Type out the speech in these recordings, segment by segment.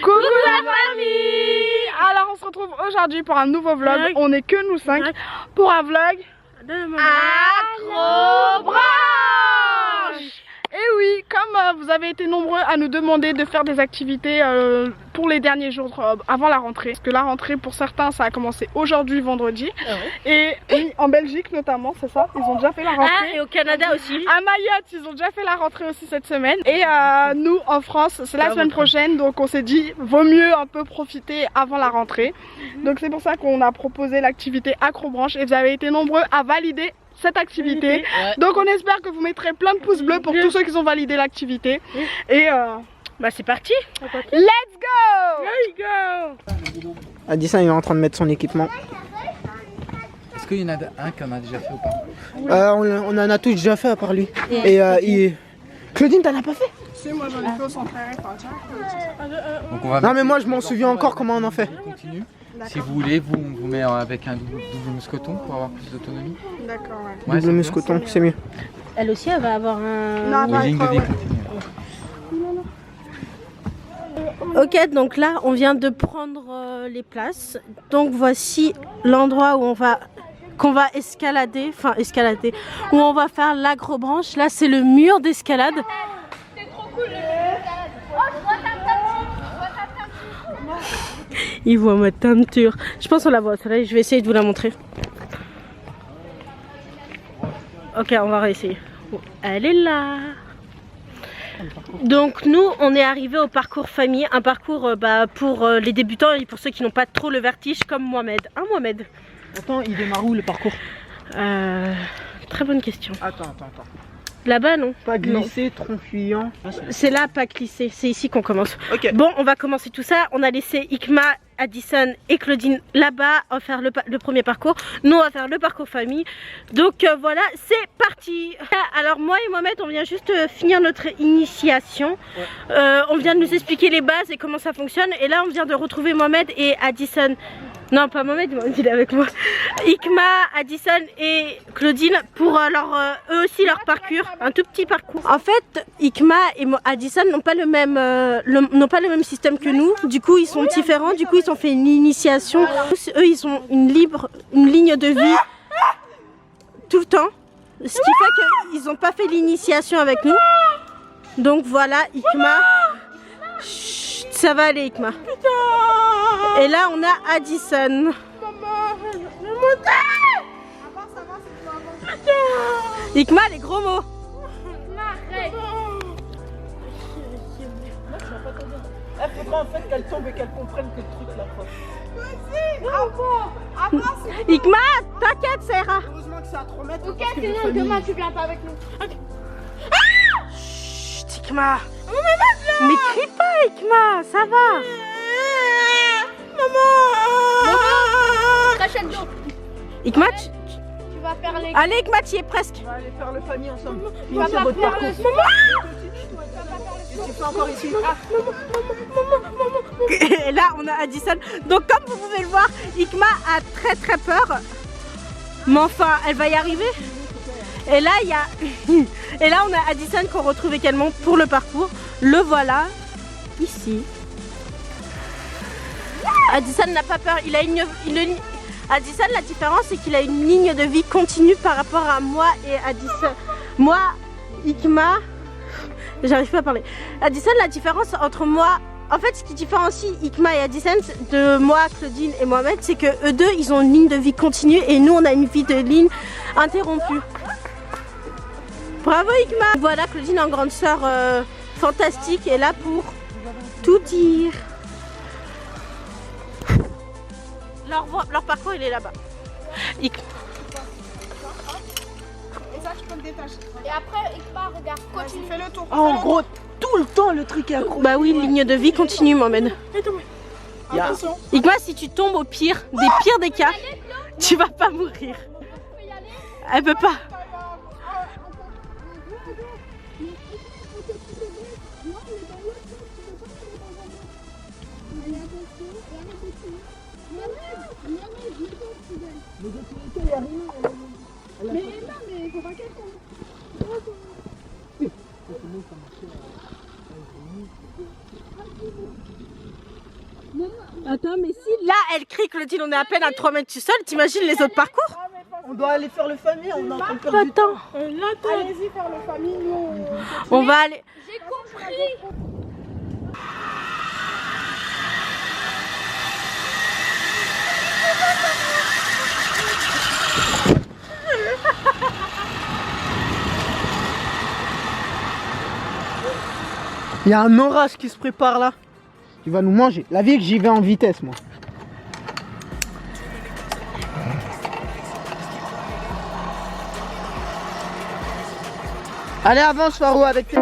Coucou la famille. Alors on se retrouve aujourd'hui pour un nouveau vlog. On n'est que nous 5 pour un vlog Acrobranche. Et oui, comme vous avez été nombreux à nous demander de faire des activités pour les derniers jours avant la rentrée. Parce que la rentrée pour certains ça a commencé aujourd'hui vendredi. Et oui, en Belgique notamment, c'est ça, ils ont déjà fait la rentrée. Ah, et au Canada aussi. À Mayotte, ils ont déjà fait la rentrée aussi cette semaine. Et nous en France, c'est la semaine prochaine. Donc on s'est dit, vaut mieux un peu profiter avant la rentrée. Donc c'est pour ça qu'on a proposé l'activité Acrobranche. Et vous avez été nombreux à valider cette activité. Donc on espère que vous mettrez plein de pouces bleus pour tous ceux qui ont validé l'activité. Et bah c'est parti. Let's go. Addison il est en train de mettre son équipement. Est-ce qu'il y en a un qui en a déjà fait ou pas? On en a tous déjà fait à part lui. Et Claudine, t'en as pas fait? Si, moi j'en ai fait au centre. Donc on va Non mais moi je m'en souviens encore comment on en fait. on continue. Si vous voulez, on vous met avec un double mousqueton pour avoir plus d'autonomie. D'accord, ouais. Double mousqueton, c'est mieux. Elle aussi, elle va avoir un... Non, Ligne de vie continue. Ok, donc là, on vient de prendre les places. Donc voici l'endroit où qu'on va escalader, où on va faire l'acrobranche. Là, c'est le mur d'escalade. C'est trop cool. Il voit ma teinture. Je pense qu'on la voit. Je vais essayer de vous la montrer. Ok, on va réessayer. Elle est là. Donc nous, on est arrivé au parcours famille. Un parcours pour les débutants et pour ceux qui n'ont pas trop le vertige comme Mohamed. Hein Mohamed? Attends, il démarre où le parcours? Très bonne question. Attends. Là-bas, non? Pas glisser, tronc fuyant. C'est là, pas glisser. C'est ici qu'on commence. Ok. Bon, on va commencer tout ça. On a laissé Ikma, Addison et Claudine là-bas à faire le premier parcours. Nous, on va faire le parcours famille. Donc voilà, c'est parti. Alors moi et Mohamed, on vient juste finir notre initiation. On vient de nous expliquer les bases et comment ça fonctionne. Et là, on vient de retrouver Mohamed et Addison. Non, pas Mohamed, il est avec moi. Ikma, Addison et Claudine pour eux aussi leur parcours, un tout petit parcours. En fait, Ikma et Addison n'ont pas le même système que nous. Du coup, ils sont différents. Du coup, ils ont fait une initiation. Eux, ils ont une ligne de vie tout le temps. Ce qui fait qu'ils n'ont pas fait l'initiation avec nous. Donc voilà, Ikma. Chut, ça va aller, Ikma. Et là, on a Addison. Ikma, les gros mots. Il faudra en fait qu'elle tombe et qu'elle comprenne que le truc l'approche. Ikma, t'inquiète, ça ira. Heureusement que c'est à 3 mètres. Ok, sinon demain tu viens pas avec nous. Chut, Ikma. Mais crie pas, Ikma, ça va. T'achètes d'eau. Ikma, Tu vas faire les. allez, Ikma, tu y es presque. On va aller faire le famille ensemble. Tu vas Finissez pas votre faire parcours. le. Tu fais encore ici. Et là, on a Addison. Donc, comme vous pouvez le voir, Ikma a très peur. Mais enfin, elle va y arriver. Et là, et là, on a Addison qu'on retrouve également pour le parcours. Le voilà, ici. Addison n'a pas peur. Addison, la différence, c'est qu'il a une ligne de vie continue par rapport à moi et Addison. Moi, Ikma, j'arrive pas à parler. Addison, la différence entre moi, en fait, ce qui différencie Ikma et Addison de moi, Claudine et Mohamed, c'est que eux deux, ils ont une ligne de vie continue et nous, on a une vie de ligne interrompue. Bravo Ikma. Voilà, Claudine en grande sœur fantastique est là pour tout dire. Leur parcours, il est là-bas. Et ça tu peux le détacher. Et après, Ikma, regarde, continue. Fais le tour. En gros, tout le temps le truc est accroché. Bah oui, ligne de vie continue, Mohamed. Attention. Ikma, si tu tombes au pire des cas, tu vas pas mourir. Elle peut pas. Mais non, mais faut pas qu'elle tombe. Attends, mais si là elle crie, Claudine, on est à peine à 3 mètres du sol, t'imagines les autres parcours? On doit aller faire le famille, on est en train de perdre du temps. Attends, Allez-y faire le famille, nous. on va aller. J'ai compris. Il y a un orage qui se prépare là. Il va nous manger. La vie que j'y vais en vitesse moi. Allez avance Faro avec tes...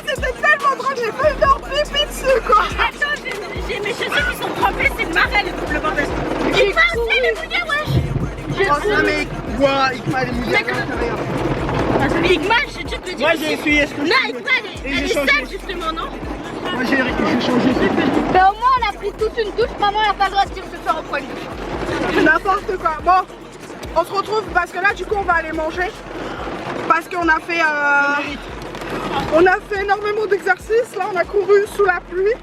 C'était tellement drôle, j'ai failli faire pipi dessus quoi. Attends, j'ai mes chaussures qui sont trempées, c'est marrant le double bordel. Il m'a aussi les mouillés, wesh. Non mais quoi, Ikma les mouillés à l'intérieur. Igma, je te dis. Moi j'ai essuyé ce que Non, Igma, elle est sale justement, non? Moi j'ai changé. Mais au moins on a pris toute une douche, maman n'a pas le droit de dire que ça reprend une douche. N'importe quoi. Bon, on se retrouve parce que là du coup on va aller manger. Parce qu'on a fait énormément d'exercices. Là on a couru sous la pluie.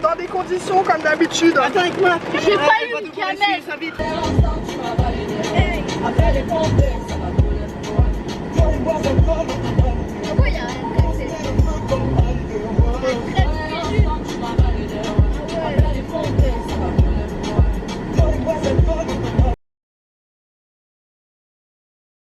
dans des conditions comme d'habitude. Attends avec moi. J'ai pas eu une camel. Après,